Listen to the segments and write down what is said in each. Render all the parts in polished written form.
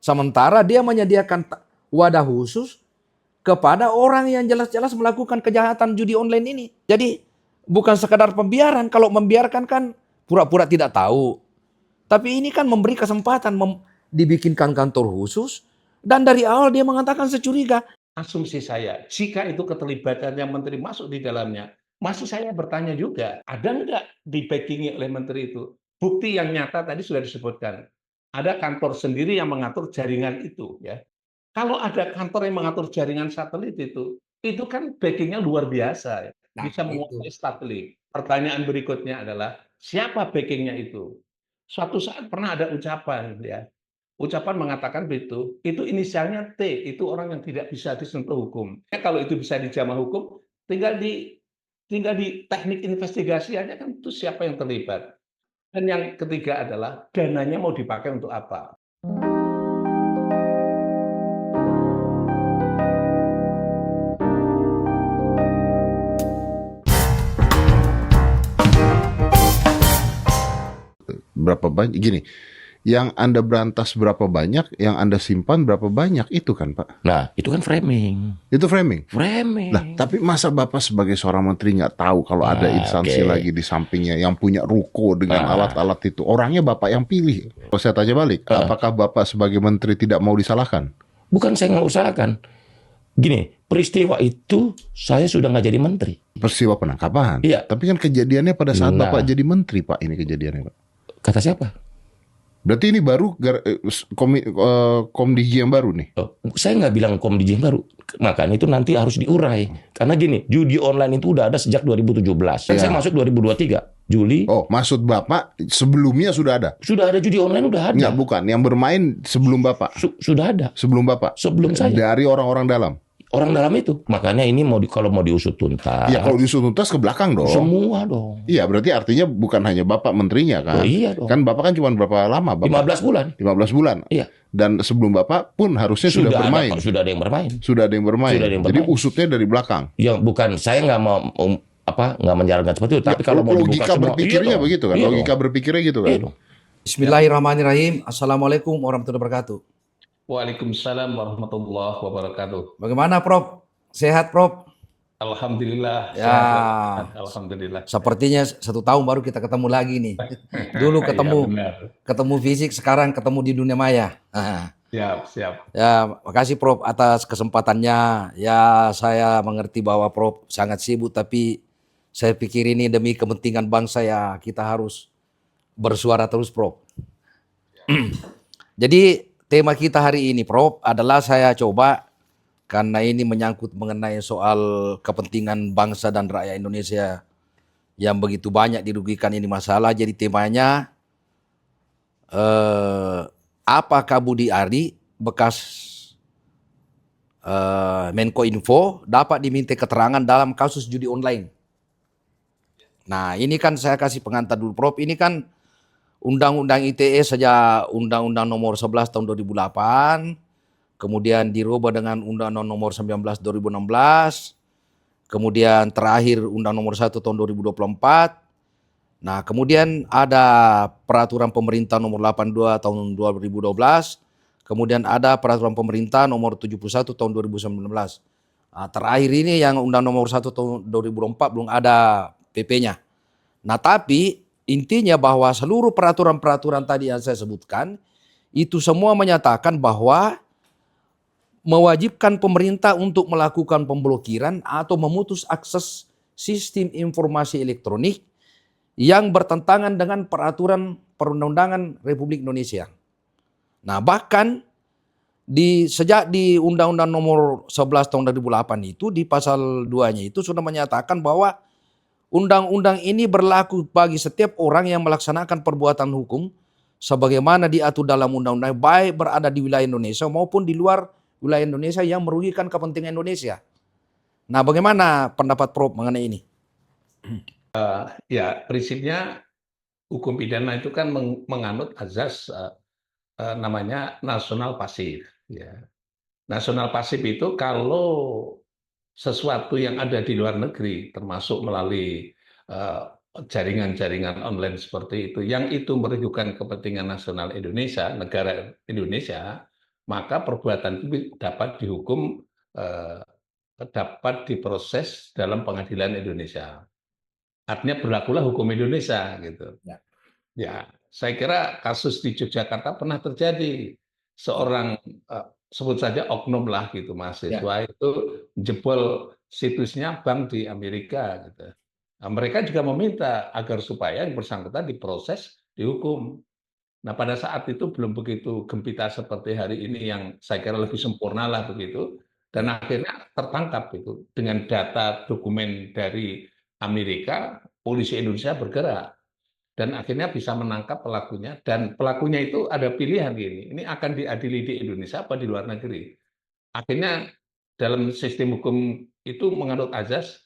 Sementara dia menyediakan wadah khusus kepada orang yang jelas-jelas melakukan kejahatan judi online ini. Jadi bukan sekadar pembiaran. Kalau membiarkan kan pura-pura tidak tahu. Tapi ini kan memberi kesempatan dibikinkan kantor khusus. Dan dari awal dia mengatakan securiga. Asumsi saya, jika itu keterlibatannya menteri masuk di dalamnya, masih saya bertanya juga, ada nggak di-backing oleh menteri itu? Bukti yang nyata tadi sudah disebutkan. Ada kantor sendiri yang mengatur jaringan itu, ya. Kalau ada kantor yang mengatur jaringan satelit itu kan backing-nya luar biasa, ya. Nah, Bisa itu. menguasai satelit. Pertanyaan berikutnya adalah, siapa backing-nya itu? Suatu saat pernah ada ucapan, ya. Ucapan mengatakan itu inisialnya T, itu orang yang tidak bisa disentuh hukum. Ya, kalau itu bisa dijamah hukum, tinggal di teknik investigasi aja kan itu siapa yang terlibat. Dan yang ketiga adalah dananya mau dipakai untuk apa? Berapa banyak gini, yang Anda berantas berapa banyak, yang Anda simpan berapa banyak, itu kan Pak? Nah, itu kan framing. Itu framing. Framing. Nah, tapi masa Bapak sebagai seorang menteri nggak tahu kalau ada instansi lagi di sampingnya yang punya ruko dengan alat-alat itu, orangnya Bapak yang pilih. Kalau saya tanya balik, apakah Bapak sebagai menteri tidak mau disalahkan? Bukan saya nggak usahakan. Gini, peristiwa itu saya sudah nggak jadi menteri. Peristiwa penangkapan. Iya. Tapi kan kejadiannya pada saat Bapak jadi menteri, Pak. Ini kejadiannya, Pak. Kata siapa? Berarti ini baru Komdigi yang baru nih? Oh, saya nggak bilang Komdigi yang baru. Makanya itu nanti harus diurai. Karena gini, judi online itu udah ada sejak 2017. Kan saya masuk 2023, Juli. Oh, maksud Bapak sebelumnya sudah ada? Sudah ada judi online, udah ada. Enggak, bukan. Yang bermain sebelum Bapak? Sudah ada. Sebelum Bapak? Sebelum saya. Dari orang-orang dalam? Orang dalam itu. Makanya ini kalau mau diusut tuntas. Ya kalau diusut tuntas ke belakang dong. Semua dong. Iya, berarti artinya bukan hanya Bapak menterinya kan? Oh, iya dong. Kan Bapak kan cuma berapa lama Bapak? 15 bulan. 15 bulan. Iya. Dan sebelum Bapak pun harusnya sudah bermain. Sudah ada yang bermain. Sudah ada yang bermain. Jadi usutnya dari belakang. Ya bukan, saya nggak mau nggak menjalankan seperti itu. Tapi kalau mau logika berpikirnya begitu kan? Logika berpikirnya gitu kan? Bismillahirrahmanirrahim. Assalamualaikum warahmatullahi wabarakatuh. Waalaikumsalam warahmatullahi wabarakatuh. Bagaimana Prof? Sehat Prof? Alhamdulillah. Ya. Sehat, Alhamdulillah. Sepertinya 1 tahun baru kita ketemu lagi nih. Dulu ketemu fisik, sekarang ketemu di dunia maya. Siap. Ya, makasih Prof atas kesempatannya. Ya, saya mengerti bahwa Prof sangat sibuk, tapi saya pikir ini demi kepentingan bangsa ya kita harus bersuara terus Prof. Jadi tema kita hari ini Prof adalah saya coba, karena ini menyangkut mengenai soal kepentingan bangsa dan rakyat Indonesia yang begitu banyak dirugikan ini masalah. Jadi temanya apakah Budi Ari bekas Menko Info dapat diminta keterangan dalam kasus judi online. Nah ini kan saya kasih pengantar dulu Prof. Ini kan Undang-Undang ITE sejak Undang-Undang nomor 11 tahun 2008, kemudian dirubah dengan Undang-Undang nomor 19 2016, kemudian terakhir Undang nomor 1 tahun 2024. Nah, kemudian ada peraturan pemerintah nomor 82 tahun 2012, kemudian ada peraturan pemerintah nomor 71 tahun 2019. Nah, terakhir ini yang Undang nomor 1 tahun 2024 belum ada PP-nya. Nah, tapi intinya bahwa seluruh peraturan-peraturan tadi yang saya sebutkan itu semua menyatakan bahwa mewajibkan pemerintah untuk melakukan pemblokiran atau memutus akses sistem informasi elektronik yang bertentangan dengan peraturan perundang-undangan Republik Indonesia. Nah, bahkan sejak di Undang-Undang nomor 11 tahun 2008 itu di pasal 2-nya itu sudah menyatakan bahwa undang-undang ini berlaku bagi setiap orang yang melaksanakan perbuatan hukum sebagaimana diatur dalam undang-undang, baik berada di wilayah Indonesia maupun di luar wilayah Indonesia yang merugikan kepentingan Indonesia. Nah, bagaimana pendapat Prof mengenai ini? Ya, prinsipnya hukum pidana itu kan menganut azas namanya nasional pasif. Ya. Nasional pasif itu kalau sesuatu yang ada di luar negeri, termasuk melalui jaringan-jaringan online seperti itu, yang itu merugikan kepentingan nasional Indonesia, negara Indonesia, maka perbuatan itu dapat dihukum, dapat diproses dalam pengadilan Indonesia. Artinya berlakulah hukum Indonesia gitu. Ya. Ya, saya kira kasus di Yogyakarta pernah terjadi. Seorang sebut saja oknum lah gitu mahasiswa itu jebol situsnya bank di Amerika gitu. Nah, mereka juga meminta agar supaya yang bersangkutan diproses, dihukum. Nah, pada saat itu belum begitu gempita seperti hari ini yang saya kira lebih sempurna lah begitu. Dan akhirnya tertangkap itu dengan data dokumen dari Amerika, polisi Indonesia bergerak dan akhirnya bisa menangkap pelakunya. Dan pelakunya itu ada pilihan gini, ini akan diadili di Indonesia apa di luar negeri. Akhirnya dalam sistem hukum itu menganut azas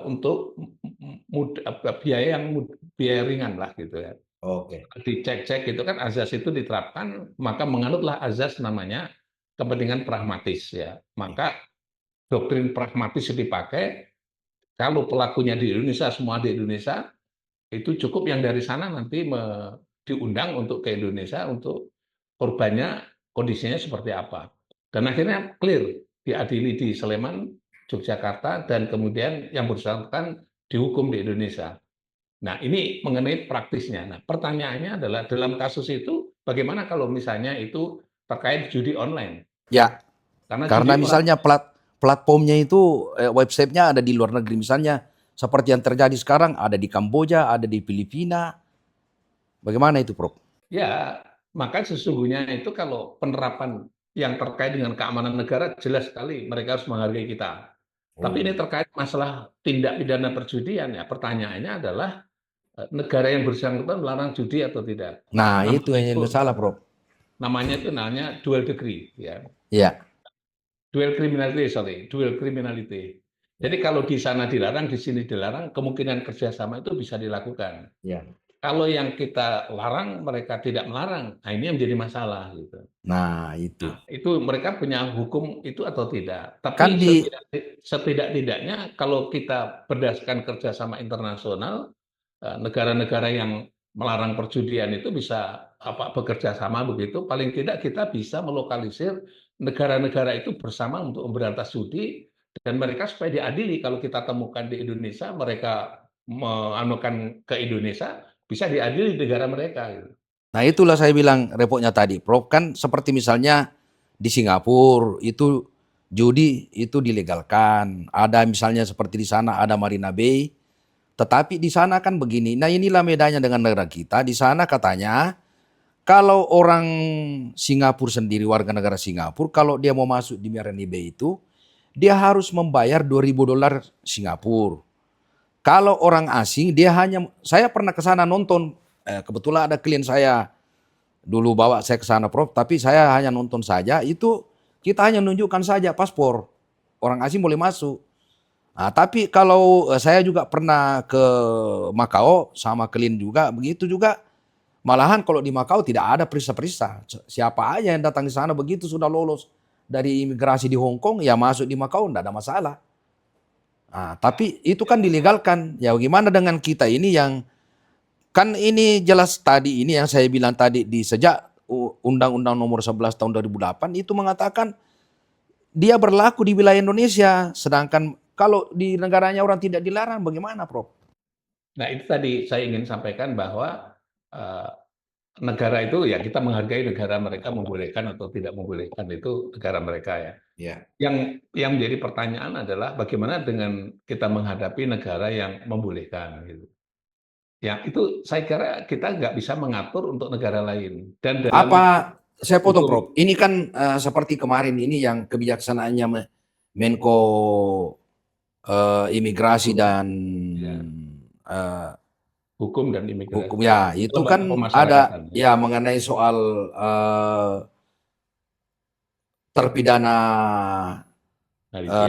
untuk biaya ringan lah gitu ya. Oke. Dicek-cek itu kan azas itu diterapkan, maka menganutlah azas namanya kepentingan pragmatis ya. Maka doktrin pragmatis yang dipakai, kalau pelakunya di Indonesia, semua di Indonesia, itu cukup yang dari sana nanti diundang untuk ke Indonesia untuk korbannya kondisinya seperti apa. Dan akhirnya clear, diadili di Sleman, Yogyakarta, dan kemudian yang bersangkutan dihukum di Indonesia. Nah, ini mengenai praktisnya. Nah, pertanyaannya adalah dalam kasus itu bagaimana kalau misalnya itu terkait judi online? Ya, Karena karena judi misalnya platformnya itu websitenya ada di luar negeri, misalnya seperti yang terjadi sekarang ada di Kamboja, ada di Filipina. Bagaimana itu, Prof? ya, maka sesungguhnya itu kalau penerapan yang terkait dengan keamanan negara jelas sekali mereka harus menghargai kita. Tapi ini terkait masalah tindak pidana perjudian ya. Pertanyaannya adalah negara yang bersangkutan melarang judi atau tidak. Nah, Namanya itu yang masalah, Prof. namanya dual degree ya. Ya. Dual criminality. Jadi kalau di sana dilarang, di sini dilarang, kemungkinan kerjasama itu bisa dilakukan. Ya. Kalau yang kita larang, mereka tidak melarang, nah ini yang menjadi masalah gitu. Nah, itu. Nah, itu mereka punya hukum itu atau tidak. Tapi Kan setidak-tidaknya kalau kita berdasarkan kerjasama internasional, negara-negara yang melarang perjudian itu bisa bekerja sama begitu. Paling tidak kita bisa melokalisir negara-negara itu bersama untuk memberantas judi dan mereka supaya diadili. Kalau kita temukan di Indonesia, mereka menganukan ke Indonesia, bisa diadili di negara mereka. Gitu. Nah, itulah saya bilang repotnya tadi, Prof. Kan seperti misalnya di Singapura itu judi itu dilegalkan. Ada misalnya seperti di sana ada Marina Bay. Tetapi di sana kan begini. Nah, inilah bedanya dengan negara kita. Di sana katanya kalau orang Singapura sendiri, warga negara Singapura, kalau dia mau masuk di Marina Bay itu, dia harus membayar $2.000 Singapura. Kalau orang asing, saya pernah ke sana nonton, kebetulan ada klien saya dulu bawa saya ke sana, Prof, tapi saya hanya nonton saja, itu kita hanya menunjukkan saja paspor, orang asing boleh masuk. Nah, tapi kalau saya juga pernah ke Makau sama klien juga, begitu juga. Malahan kalau di Makau tidak ada periksa-periksa. Siapa aja yang datang di sana begitu sudah lolos dari imigrasi di Hong Kong, ya masuk di Makau, tidak ada masalah. Nah, tapi itu kan dilegalkan. Ya gimana dengan kita ini yang kan ini jelas tadi ini yang saya bilang tadi di sejak Undang-Undang Nomor 11 Tahun 2008 itu mengatakan dia berlaku di wilayah Indonesia. Sedangkan kalau di negaranya orang tidak dilarang, bagaimana, Prof? Nah, itu tadi saya ingin sampaikan bahwa negara itu ya kita menghargai negara mereka membolehkan atau tidak membolehkan itu negara mereka ya. Ya. Yang menjadi pertanyaan adalah bagaimana dengan kita menghadapi negara yang membolehkan gitu. Ya itu saya kira kita nggak bisa mengatur untuk negara lain. Dan dalam saya potong, Prof. Ini kan seperti kemarin ini yang kebijaksanaannya Menko Imigrasi dan hukum dan imigrasi. Hukum ya, itu kan ada ya mengenai soal terpidana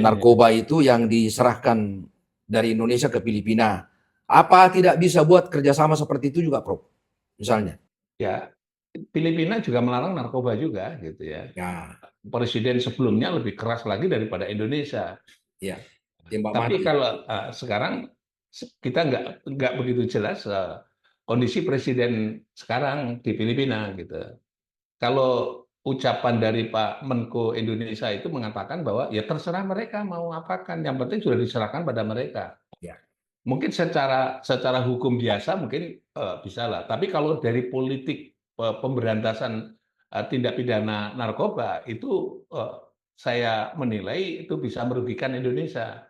narkoba itu yang diserahkan dari Indonesia ke Filipina. Apa tidak bisa buat kerjasama seperti itu juga, Prof? Misalnya? Ya, Filipina juga melarang narkoba juga, gitu ya. Ya. Presiden sebelumnya lebih keras lagi daripada Indonesia. Ya. Tapi kalau sekarang kita nggak begitu jelas kondisi presiden sekarang di Filipina, gitu. Kalau ucapan dari Pak Menko Indonesia itu mengatakan bahwa ya terserah mereka mau apakan, yang penting sudah diserahkan pada mereka. Ya. Mungkin secara hukum biasa mungkin bisa lah. Tapi kalau dari politik pemberantasan tindak pidana narkoba itu saya menilai itu bisa merugikan Indonesia.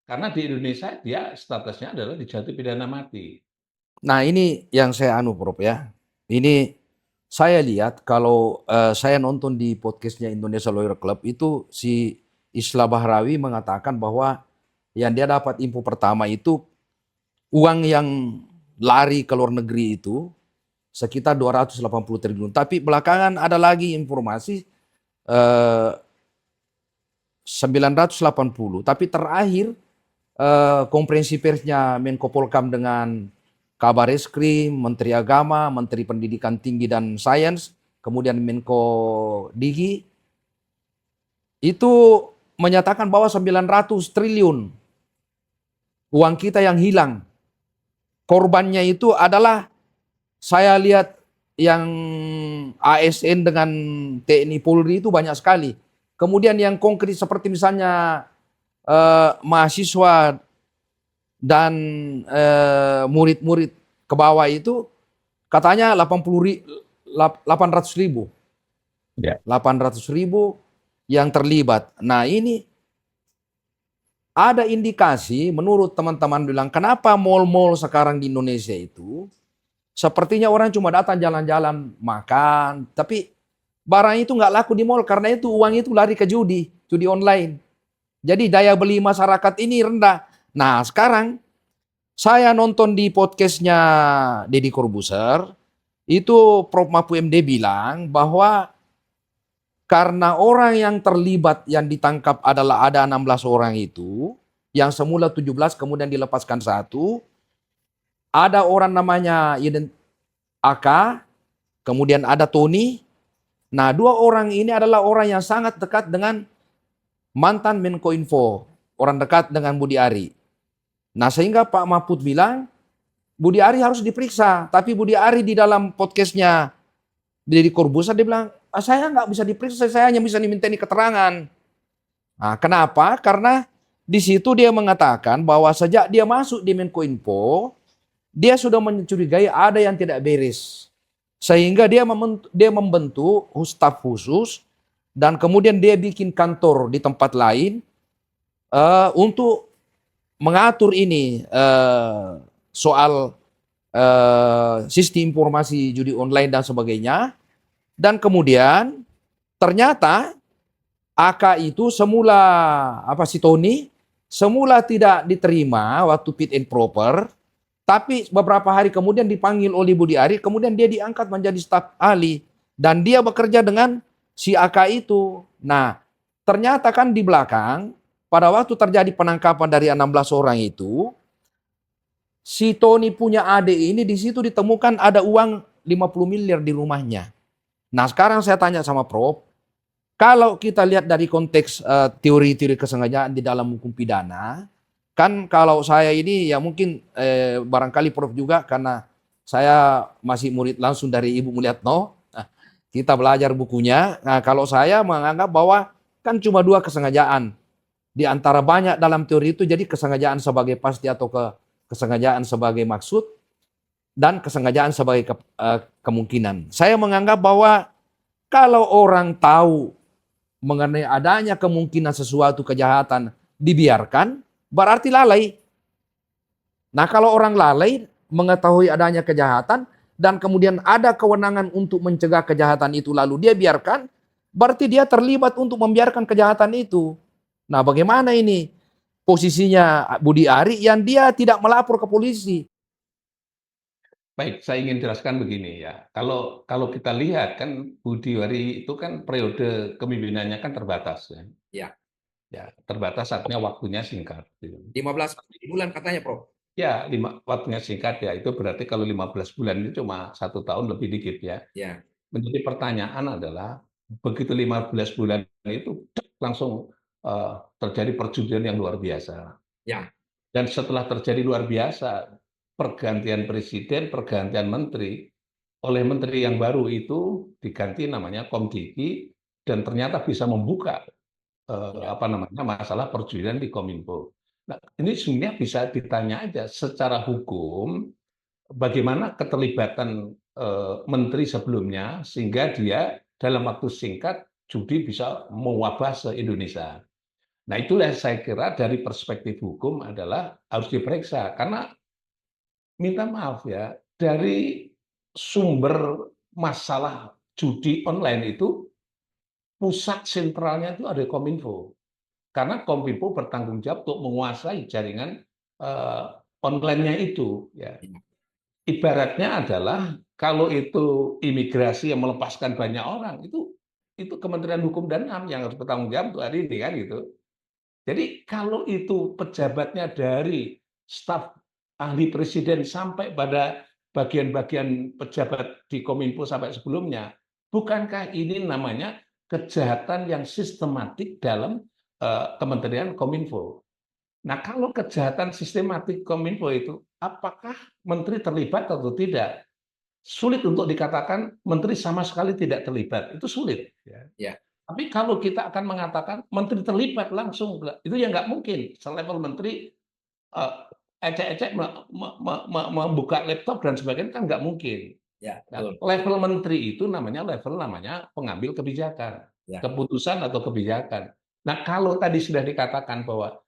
Karena di Indonesia dia statusnya adalah dijatuhi pidana mati. Nah ini yang saya Prof ya. Ini saya lihat kalau saya nonton di podcastnya Indonesia Lawyer Club itu si Isla Bahrawi mengatakan bahwa yang dia dapat info pertama itu uang yang lari ke luar negeri itu sekitar 280 triliun. Tapi belakangan ada lagi informasi 980. Tapi terakhir konferensi persnya Menko Polkam dengan Kabar Eskrim, Menteri Agama, Menteri Pendidikan Tinggi dan Sains, kemudian Menko Digi, itu menyatakan bahwa 900 triliun uang kita yang hilang. Korbannya itu adalah saya lihat yang ASN dengan TNI Polri itu banyak sekali. Kemudian yang konkret seperti misalnya mahasiswa dan murid-murid ke bawah itu katanya 800 ribu. Ya. 800 ribu yang terlibat. Nah ini ada indikasi menurut teman-teman bilang kenapa mal-mal sekarang di Indonesia itu sepertinya orang cuma datang jalan-jalan makan. Tapi barang itu nggak laku di mal karena itu uang itu lari ke judi online. Jadi daya beli masyarakat ini rendah. Nah sekarang saya nonton di podcastnya Deddy Corbuzier, itu Prof. Mahfud MD bilang bahwa karena orang yang terlibat yang ditangkap adalah ada 16 orang itu, yang semula 17 kemudian dilepaskan satu, ada orang namanya AK, kemudian ada Tony. Nah 2 orang ini adalah orang yang sangat dekat dengan mantan Menko Info, orang dekat dengan Budi Ari. Nah sehingga Pak Mahfud bilang Budi Ari harus diperiksa. Tapi Budi Ari di dalam podcastnya Deddy Corbuzier dia bilang, saya nggak bisa diperiksa, saya hanya bisa dimintai keterangan. Nah, kenapa? Karena di situ dia mengatakan bahwa sejak dia masuk di Menko Info, dia sudah mencurigai ada yang tidak beres. Sehingga dia membentuk staf khusus dan kemudian dia bikin kantor di tempat lain untuk mengatur ini soal sistem informasi judi online dan sebagainya. Dan kemudian ternyata AK itu semula si Tony semula tidak diterima waktu fit and proper, tapi beberapa hari kemudian dipanggil oleh Budi Ari, kemudian dia diangkat menjadi staf ahli dan dia bekerja dengan si AK itu. Nah, ternyata kan di belakang pada waktu terjadi penangkapan dari 16 orang itu, si Tony punya adik ini di situ ditemukan ada uang 50 miliar di rumahnya. Nah sekarang saya tanya sama Prof, kalau kita lihat dari konteks teori-teori kesengajaan di dalam hukum pidana, kan kalau saya ini ya mungkin barangkali Prof juga karena saya masih murid langsung dari Ibu Mulyatno, kita belajar bukunya. Nah kalau saya menganggap bahwa kan cuma 2 kesengajaan. Di antara banyak dalam teori itu jadi kesengajaan sebagai pasti atau kesengajaan sebagai maksud dan kesengajaan sebagai kemungkinan. Saya menganggap bahwa kalau orang tahu mengenai adanya kemungkinan sesuatu kejahatan dibiarkan, berarti lalai. Nah kalau orang lalai mengetahui adanya kejahatan dan kemudian ada kewenangan untuk mencegah kejahatan itu lalu dia biarkan, berarti dia terlibat untuk membiarkan kejahatan itu. Nah bagaimana ini posisinya Budi Ari yang dia tidak melapor ke polisi? Baik, saya ingin jelaskan begini ya. Kalau kita lihat kan Budi Ari itu kan periode kepemimpinannya kan terbatas ya. Ya. Ya, terbatas artinya waktunya singkat. 15 bulan katanya, Prof. Ya, waktunya singkat ya. Itu berarti kalau 15 bulan itu cuma 1 tahun lebih dikit ya. Ya. Menjadi pertanyaan adalah begitu 15 bulan itu langsung terjadi perjudian yang luar biasa. Ya. Dan setelah terjadi luar biasa pergantian presiden, pergantian menteri, oleh menteri yang baru itu diganti namanya Komdiki dan ternyata bisa membuka masalah perjudian di Kominfo. Nah, ini sebenarnya bisa ditanya aja secara hukum bagaimana keterlibatan menteri sebelumnya sehingga dia dalam waktu singkat judi bisa mewabah se-Indonesia. Nah, itulah saya kira dari perspektif hukum adalah harus diperiksa karena minta maaf ya, dari sumber masalah judi online itu pusat sentralnya itu ada di Kominfo. Karena Kominfo bertanggung jawab untuk menguasai jaringan online-nya itu. Ya. Ibaratnya adalah kalau itu imigrasi yang melepaskan banyak orang, itu Kementerian Hukum dan HAM yang harus bertanggung jawab untuk hari ini kan gitu. Jadi kalau itu pejabatnya dari staf ahli presiden sampai pada bagian-bagian pejabat di Kominfo sampai sebelumnya, bukankah ini namanya kejahatan yang sistematik dalam Kementerian Kominfo? Nah, kalau kejahatan sistematik Kominfo itu, apakah menteri terlibat atau tidak? Sulit untuk dikatakan menteri sama sekali tidak terlibat. Itu sulit. Ya. Ya. Tapi kalau kita akan mengatakan menteri terlibat langsung, itu ya nggak mungkin. Selevel menteri ecek-ecek membuka laptop dan sebagainya kan nggak mungkin. Ya, Nah, betul. level menteri itu namanya pengambil kebijakan, Ya. keputusan atau kebijakan. Nah, kalau tadi sudah dikatakan bahwa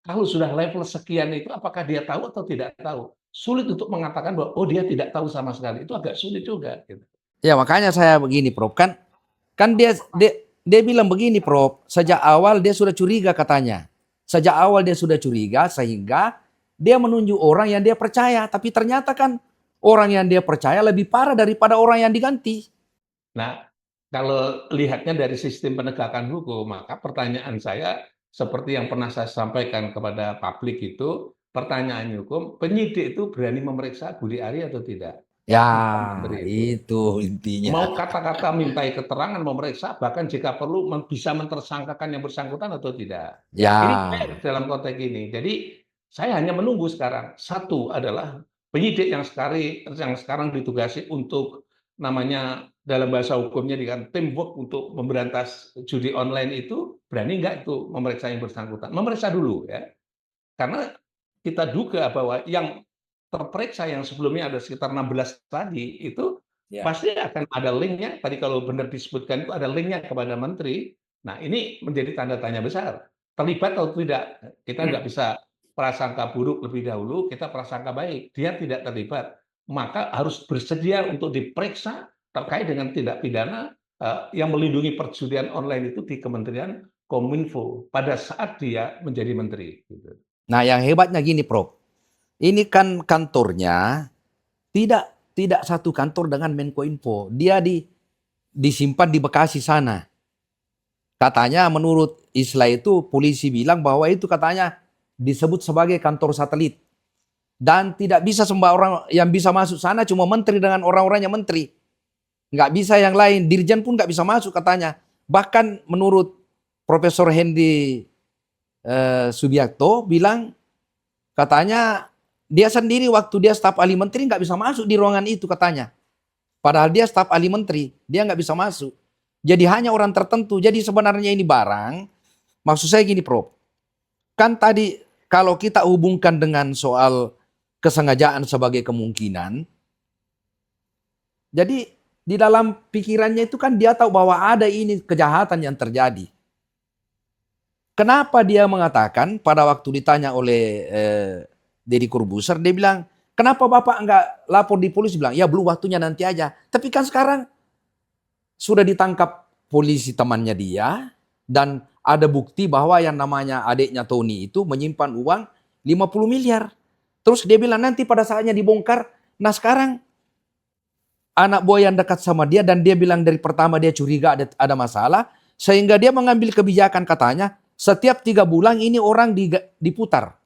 kalau sudah level sekian itu apakah dia tahu atau tidak tahu? Sulit untuk mengatakan bahwa oh dia tidak tahu sama sekali. Itu agak sulit juga. Gitu. Ya makanya saya begini Prof, kan dia bilang begini Prof, sejak awal dia sudah curiga katanya. Sejak awal dia sudah curiga sehingga dia menunjuk orang yang dia percaya, tapi ternyata kan orang yang dia percaya lebih parah daripada orang yang diganti. Nah, kalau lihatnya dari sistem penegakan hukum, maka pertanyaan saya seperti yang pernah saya sampaikan kepada publik itu, pertanyaan hukum, penyidik itu berani memeriksa Budi Ari atau tidak? Ya, Itu. itu intinya. Mau kata-kata mintai keterangan, memeriksa, bahkan jika perlu bisa mentersangkakan yang bersangkutan atau tidak. Ya. Ini fair dalam konteks ini. Jadi saya hanya menunggu sekarang. Satu adalah penyidik yang sekarang ditugasi untuk namanya dalam bahasa hukumnya dengan teamwork untuk memberantas judi online itu berani nggak itu memeriksa yang bersangkutan? Memeriksa dulu ya. Karena kita duga bahwa yang terperiksa yang sebelumnya ada sekitar 16 tadi itu pasti akan ada linknya. Tadi kalau benar disebutkan itu ada linknya kepada menteri. Nah ini menjadi tanda tanya besar. Terlibat atau tidak? Kita nggak bisa prasangka buruk lebih dahulu, kita prasangka baik. Dia tidak terlibat. Maka harus bersedia untuk diperiksa terkait dengan tindak pidana yang melindungi perjudian online itu di Kementerian Kominfo pada saat dia menjadi menteri. Gitu. Nah yang hebatnya gini Prof, ini kan kantornya tidak satu kantor dengan Menkominfo. Dia disimpan di Bekasi sana. Katanya menurut istilah itu polisi bilang bahwa itu katanya disebut sebagai kantor satelit. Dan tidak bisa semua orang yang bisa masuk sana cuma menteri dengan orang-orangnya menteri. Nggak bisa yang lain, dirjen pun nggak bisa masuk katanya. Bahkan menurut Profesor Hendy Subiakto bilang katanya dia sendiri waktu dia staf ahli menteri nggak bisa masuk di ruangan itu katanya. Padahal dia staf ahli menteri, dia nggak bisa masuk. Jadi hanya orang tertentu. Jadi sebenarnya ini barang, maksud saya gini Prof. Kan tadi kalau kita hubungkan dengan soal kesengajaan sebagai kemungkinan, jadi di dalam pikirannya itu kan dia tahu bahwa ada ini kejahatan yang terjadi. Kenapa dia mengatakan pada waktu ditanya oleh Deddy Corbuzier, dia bilang, kenapa Bapak enggak lapor di polisi? Bilang, ya belum waktunya nanti aja. Tapi kan sekarang sudah ditangkap polisi temannya dia dan ada bukti bahwa yang namanya adiknya Tony itu menyimpan uang 50 miliar. Terus dia bilang nanti pada saatnya dibongkar. Nah sekarang anak buah yang dekat sama dia dan dia bilang dari pertama dia curiga ada masalah. Sehingga dia mengambil kebijakan katanya setiap 3 bulan ini orang diputar.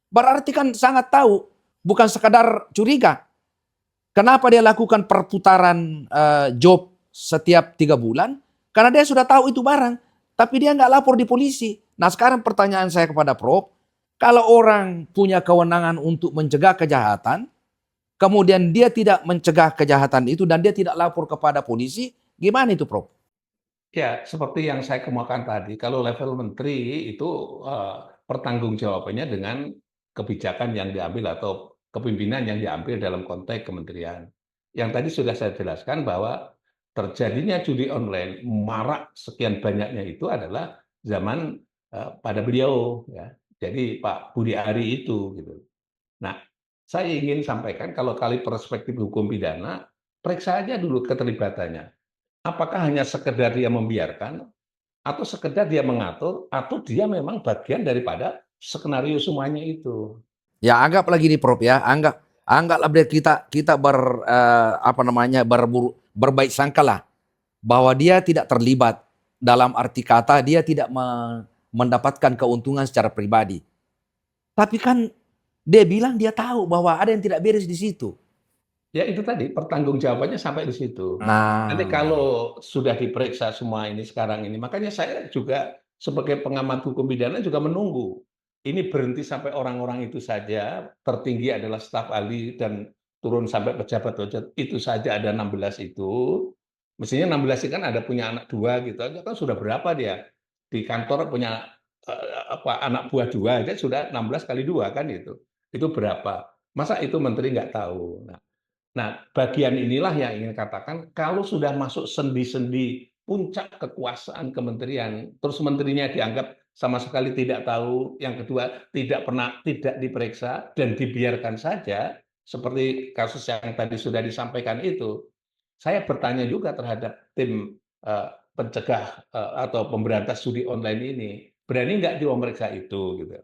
Berarti kan sangat tahu, bukan sekadar curiga. Kenapa dia lakukan perputaran job setiap 3 bulan? Karena dia sudah tahu itu barang. Tapi dia nggak lapor di polisi. Nah sekarang pertanyaan saya kepada Prof, kalau orang punya kewenangan untuk mencegah kejahatan, kemudian dia tidak mencegah kejahatan itu dan dia tidak lapor kepada polisi, gimana itu, Prof? Ya, seperti yang saya kemukakan tadi, kalau level menteri itu pertanggungjawabannya dengan kebijakan yang diambil atau kepemimpinan yang diambil dalam konteks kementerian. Yang tadi sudah saya jelaskan bahwa terjadinya judi online marak sekian banyaknya itu adalah zaman pada beliau, ya. Jadi Pak Budi Ari itu gitu. Nah, saya ingin sampaikan kalau kali perspektif hukum pidana, periksa aja dulu keterlibatannya. Apakah hanya sekedar dia membiarkan, atau sekedar dia mengatur, atau dia memang bagian daripada skenario semuanya itu. Ya anggaplah gini, Prof ya, anggaplah kita berbaik sangka lah bahwa dia tidak terlibat, dalam arti kata dia tidak mendapatkan keuntungan secara pribadi. Tapi kan dia bilang dia tahu bahwa ada yang tidak beres di situ. Ya itu tadi, pertanggungjawabannya sampai di situ. Nanti Nah, kalau sudah diperiksa semua ini sekarang ini, makanya saya juga sebagai pengamat hukum pidana juga menunggu. Ini berhenti sampai orang-orang itu saja, tertinggi adalah staf ahli dan turun sampai pejabat-pejabat itu saja ada 16 itu. Mestinya 16 itu kan ada punya anak dua gitu aja kan sudah berapa dia di kantor punya anak buah dua aja sudah 16 kali dua kan itu. Itu berapa? Masa itu menteri nggak tahu. Nah, bagian inilah yang ingin katakan, kalau sudah masuk sendi-sendi puncak kekuasaan kementerian, terus menterinya dianggap sama sekali tidak tahu, yang kedua tidak diperiksa dan dibiarkan saja, seperti kasus yang tadi sudah disampaikan itu, saya bertanya juga terhadap tim pencegah atau pemberantas judi online ini, berani nggak dia memeriksa itu gitu.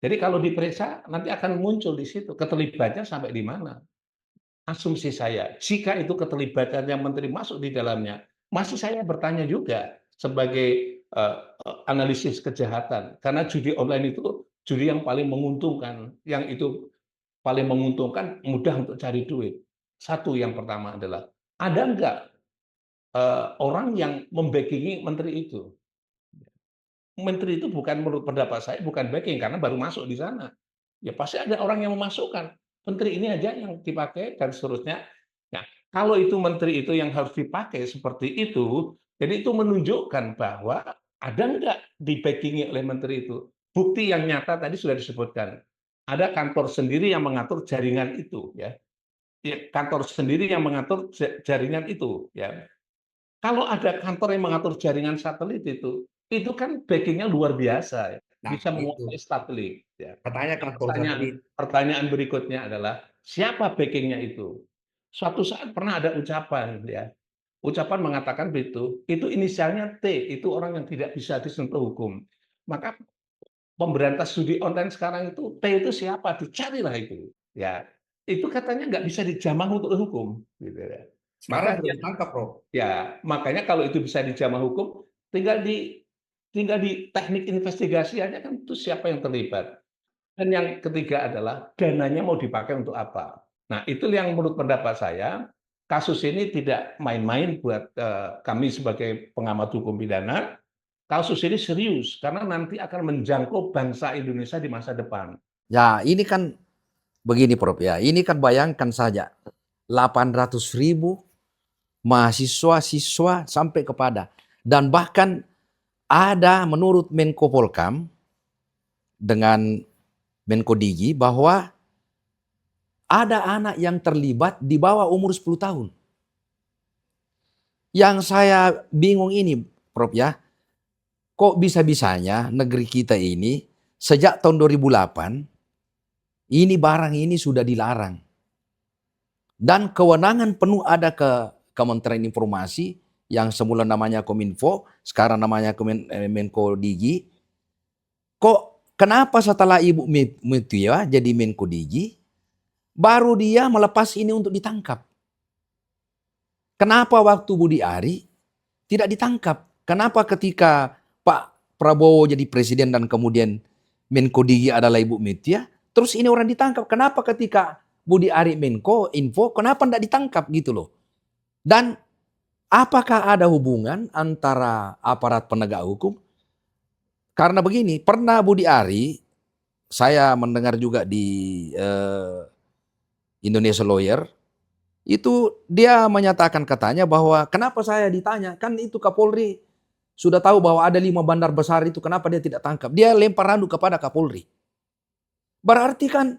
Jadi kalau diperiksa nanti akan muncul di situ keterlibatannya sampai di mana. Asumsi saya, jika itu keterlibatannya menteri masuk di dalamnya, masih saya bertanya juga sebagai analisis kejahatan. Karena judi online itu judi yang paling menguntungkan, yang itu paling menguntungkan mudah untuk cari duit. Satu yang pertama adalah, ada enggak orang yang membackingi menteri itu? Menteri itu bukan menurut pendapat saya bukan backing karena baru masuk di sana. Ya pasti ada orang yang memasukkan. Menteri ini aja yang dipakai dan seterusnya. Nah, kalau itu menteri itu yang harus dipakai seperti itu, jadi itu menunjukkan bahwa ada enggak di-backing oleh menteri itu. Bukti yang nyata tadi sudah disebutkan. Ada kantor sendiri yang mengatur jaringan itu, ya. Kantor sendiri yang mengatur jaringan itu, ya. Kalau ada kantor yang mengatur jaringan satelit itu kan backing-nya luar biasa ya, nah bisa itu menguasai satelit ya. katanya Nah, kantor satelit. pertanyaan berikutnya adalah, siapa backing-nya itu? Suatu saat pernah ada ucapan ya, ucapan mengatakan itu inisialnya T, itu orang yang tidak bisa disentuh hukum. Maka pemberantas judi online sekarang itu, T itu siapa? Dicarilah itu, ya. Itu katanya nggak bisa dijamah untuk hukum, gitu ya. Sekarang Maka sudah ditangkap, Prof. ya, makanya kalau itu bisa dijamah hukum, tinggal di teknik investigasi aja kan itu siapa yang terlibat. Dan yang ketiga adalah dananya mau dipakai untuk apa. Nah, itu yang menurut pendapat saya, kasus ini tidak main-main buat kami sebagai pengamat hukum pidana. Kasus ini serius karena nanti akan menjangkau bangsa Indonesia di masa depan. Ya ini kan begini, Prof ya, ini kan bayangkan saja 800.000 mahasiswa-siswa sampai kepada, dan bahkan ada menurut Menko Polkam dengan Menko Digi bahwa ada anak yang terlibat di bawah umur 10 tahun. Yang saya bingung ini, Prof ya, kok bisa-bisanya negeri kita ini sejak tahun 2008 ini barang ini sudah dilarang. Dan kewenangan penuh ada ke Kementerian Informasi yang semula namanya Kominfo, sekarang namanya Menko Digi. Kok kenapa setelah Ibu Mutia jadi Menko Digi, baru dia melepas ini untuk ditangkap? Kenapa waktu Budi Ari tidak ditangkap? Kenapa ketika Pak Prabowo jadi presiden dan kemudian Menko Digi adalah Ibu Mutia, terus ini orang ditangkap? Kenapa ketika Budi Ari Menko Info, kenapa tidak ditangkap gitu loh? Dan apakah ada hubungan antara aparat penegak hukum? Karena begini, pernah Budi Ari, saya mendengar juga di Indonesia Lawyer, itu dia menyatakan katanya bahwa kenapa saya ditanya, kan itu Kapolri sudah tahu bahwa ada 5 bandar besar itu, kenapa dia tidak tangkap? Dia lempar handuk kepada Kapolri. Berarti kan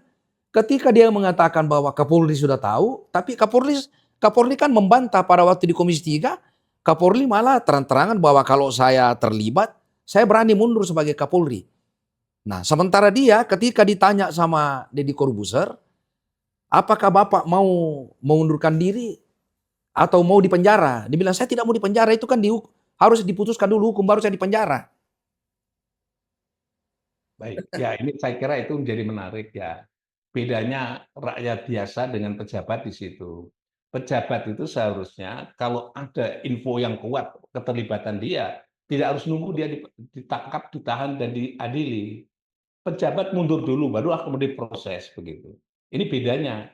ketika dia mengatakan bahwa Kapolri sudah tahu, tapi Kapolri kan membantah pada waktu di Komisi 3, Kapolri malah terang-terangan bahwa kalau saya terlibat, saya berani mundur sebagai Kapolri. Nah, sementara dia ketika ditanya sama Deddy Corbuzier, apakah Bapak mau mengundurkan diri atau mau dipenjara? Dia bilang, saya tidak mau dipenjara, itu kan harus diputuskan dulu hukum baru saya dipenjara. Baik, ya ini saya kira itu menjadi menarik ya. Bedanya rakyat biasa dengan pejabat di situ. Pejabat itu seharusnya kalau ada info yang kuat keterlibatan dia, tidak harus nunggu dia ditangkap, ditahan, dan diadili. Pejabat mundur dulu, baru akan diproses begitu. Ini bedanya.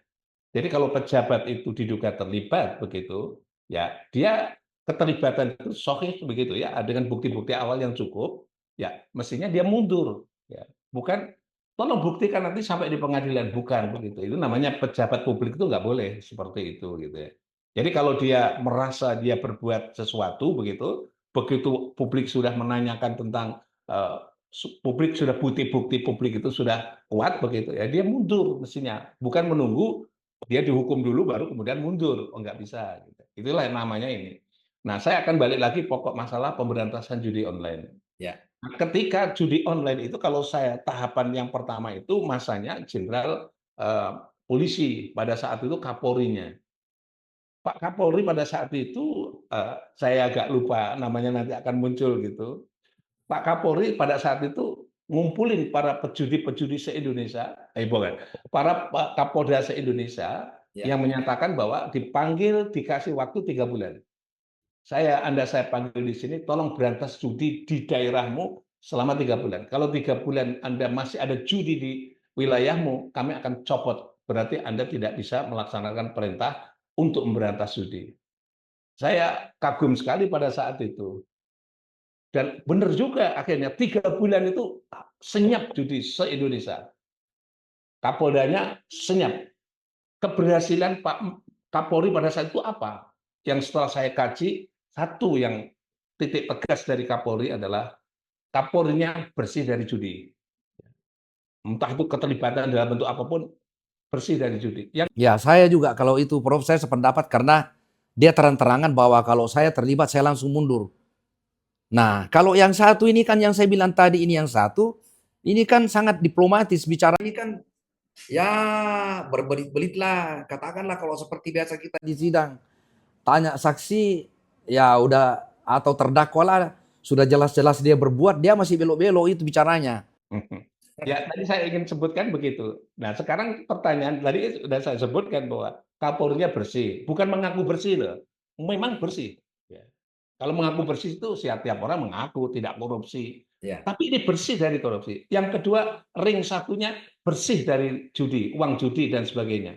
Jadi kalau pejabat itu diduga terlibat begitu, ya dia keterlibatan itu sahih begitu ya, dengan bukti-bukti awal yang cukup, ya mestinya dia mundur. Ya, bukan tolong buktikan nanti sampai di pengadilan, bukan begitu. Itu namanya pejabat publik itu nggak boleh seperti itu gitu ya. Jadi kalau dia merasa dia berbuat sesuatu begitu, begitu publik sudah menanyakan tentang publik sudah bukti-bukti publik itu sudah kuat begitu ya, dia mundur mestinya, bukan menunggu dia dihukum dulu baru kemudian mundur. Oh, nggak bisa gitu. Itulah yang namanya ini. Nah, saya akan balik lagi pokok masalah pemberantasan judi online. Ya. Nah, ketika judi online itu kalau saya tahapan yang pertama itu masanya Jenderal Polisi pada saat itu Kapolrinya. Pak Kapolri pada saat itu saya agak lupa namanya nanti akan muncul gitu. Pak Kapolri pada saat itu ngumpulin para pejudi-pejudi se-Indonesia, bukan, para Kapolda se-Indonesia Ya. yang menyatakan bahwa dipanggil dikasih waktu 3 bulan. Anda saya panggil di sini, tolong berantas judi di daerahmu selama 3 bulan. Kalau 3 bulan Anda masih ada judi di wilayahmu, kami akan copot. Berarti Anda tidak bisa melaksanakan perintah untuk memberantas judi. Saya kagum sekali pada saat itu. Dan benar juga akhirnya 3 bulan itu senyap judi se-Indonesia. Kapoldanya senyap. Keberhasilan Pak Kapolri pada saat itu apa? Yang setelah saya kaji, satu yang titik tegas dari Kapolri adalah Kapolrinya bersih dari judi. Entah itu keterlibatan dalam bentuk apapun, bersih dari judi. Ya, saya juga kalau itu Prof, saya sependapat karena dia terang-terangan bahwa kalau saya terlibat saya langsung mundur. Nah, kalau yang satu ini kan yang saya bilang tadi ini yang satu, ini kan sangat diplomatis bicara ini kan ya berbelit-belit lah. Katakanlah kalau seperti biasa kita di sidang, tanya saksi ya udah atau terdakwa lah sudah jelas-jelas dia berbuat, dia masih belok-belok itu bicaranya. Ya, tadi saya ingin sebutkan begitu. Nah, sekarang pertanyaan tadi sudah saya sebutkan bahwa Kapolrinya bersih, bukan mengaku bersih loh, memang bersih. Ya. Kalau mengaku bersih itu tiap orang mengaku tidak korupsi. Ya. Tapi ini bersih dari korupsi. Yang kedua, ring satunya bersih dari judi, uang judi dan sebagainya.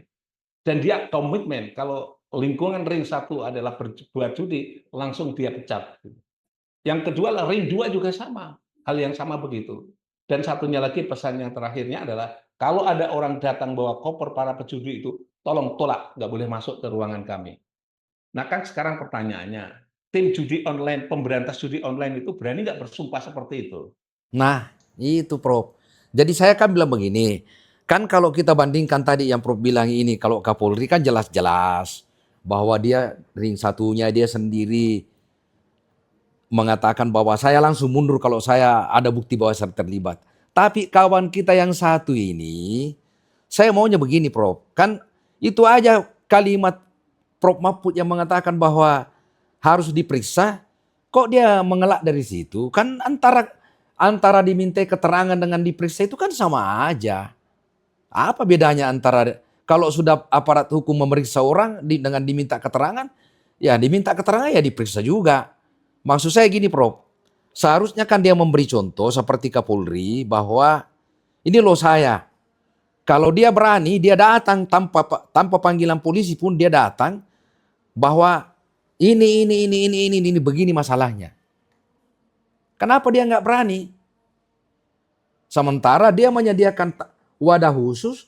Dan dia komitmen kalau lingkungan ring satu adalah berbuat judi, langsung dia pecat. Yang kedua, ring 2 juga sama, hal yang sama begitu. Dan satunya lagi pesan yang terakhirnya adalah kalau ada orang datang bawa koper para pejudi itu, tolong tolak, nggak boleh masuk ke ruangan kami. Nah kan sekarang pertanyaannya, tim judi online, pemberantas judi online itu berani nggak bersumpah seperti itu? Nah, itu Prof. Jadi saya kan bilang begini, kan kalau kita bandingkan tadi yang Prof bilang ini, kalau Kapolri kan jelas-jelas bahwa dia ring satunya dia sendiri mengatakan bahwa saya langsung mundur kalau saya ada bukti bahwa saya terlibat. Tapi kawan kita yang satu ini, saya maunya begini Prof. Kan itu aja kalimat Prof Mahfud yang mengatakan bahwa harus diperiksa, kok dia mengelak dari situ? Kan antara diminta keterangan dengan diperiksa itu kan sama aja. Apa bedanya antara kalau sudah aparat hukum memeriksa orang dengan diminta keterangan, ya diminta keterangan ya diperiksa juga. Maksud saya gini Prof, seharusnya kan dia memberi contoh seperti Kapolri bahwa ini loh saya, kalau dia berani dia datang tanpa panggilan polisi pun dia datang bahwa ini begini masalahnya. Kenapa dia nggak berani? Sementara dia menyediakan wadah khusus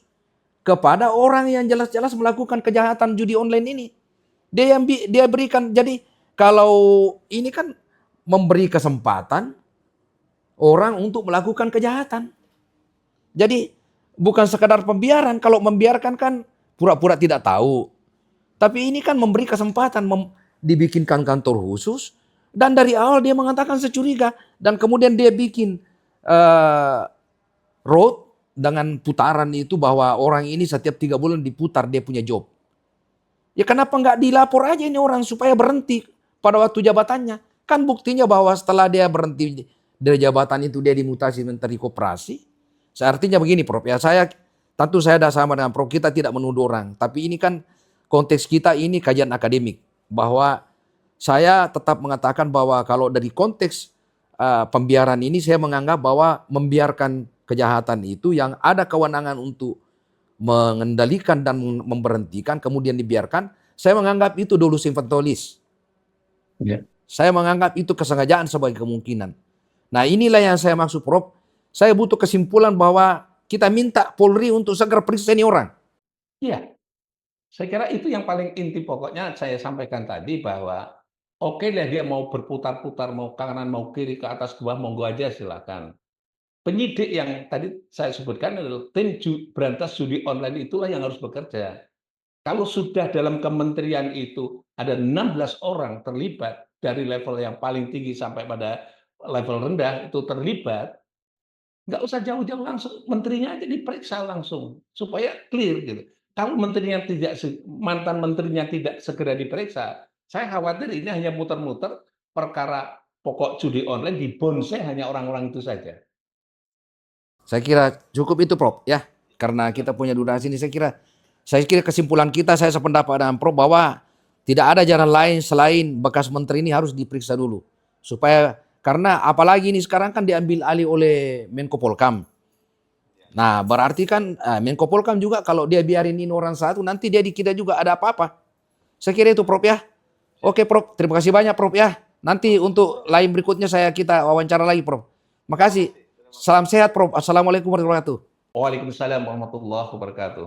kepada orang yang jelas-jelas melakukan kejahatan judi online ini. Dia berikan, jadi kalau ini kan memberi kesempatan orang untuk melakukan kejahatan. Jadi bukan sekadar pembiaran. Kalau membiarkan kan pura-pura tidak tahu. Tapi ini kan memberi kesempatan, dibikinkan kantor khusus. Dan dari awal dia mengatakan securiga. Dan kemudian dia bikin road dengan putaran itu bahwa orang ini setiap 3 bulan diputar dia punya job. Ya kenapa nggak dilapor aja ini orang supaya berhenti pada waktu jabatannya. Kan buktinya bahwa setelah dia berhenti dari jabatan itu dia dimutasi Menteri Koperasi. Artinya begini Prof, ya tentu saya ada sama dengan Prof, kita tidak menuduh orang. Tapi ini kan konteks kita ini kajian akademik. Bahwa saya tetap mengatakan bahwa kalau dari konteks pembiaran ini saya menganggap bahwa membiarkan kejahatan itu yang ada kewenangan untuk mengendalikan dan memberhentikan kemudian dibiarkan, saya menganggap itu dolus inventoris. Ya. Saya menganggap itu kesengajaan sebagai kemungkinan. Nah inilah yang saya maksud Prof. Saya butuh kesimpulan bahwa kita minta Polri untuk segera periksa ini orang. Iya, saya kira itu yang paling inti pokoknya saya sampaikan tadi bahwa oke lah dia mau berputar-putar, mau kanan, mau kiri, ke atas, ke bawah, monggo aja silakan. Penyidik yang tadi saya sebutkan adalah tim berantas judi online itulah yang harus bekerja. Kalau sudah dalam kementerian itu ada 16 orang terlibat dari level yang paling tinggi sampai pada level rendah itu terlibat, nggak usah jauh-jauh langsung menterinya aja diperiksa langsung supaya clear gitu. Kalau menterinya mantan menterinya tidak segera diperiksa, saya khawatir ini hanya muter-muter perkara pokok judi online dibonsai hanya orang-orang itu saja. Saya kira cukup itu Prof ya. Karena kita punya durasi ini saya kira kesimpulan kita saya sependapat dengan Prof bahwa tidak ada jalan lain selain bekas menteri ini harus diperiksa dulu. Karena apalagi ini sekarang kan diambil alih oleh Menko Polhukam. Nah berarti kan Menko Polhukam juga kalau dia biarin ini orang satu nanti dia di kita juga ada apa-apa. Saya kira itu Prof ya. Oke Prof, terima kasih banyak Prof ya. Nanti untuk lain berikutnya kita wawancara lagi Prof. Makasih. Salam sehat Prof. Assalamualaikum warahmatullahi wabarakatuh. Waalaikumsalam warahmatullahi wabarakatuh.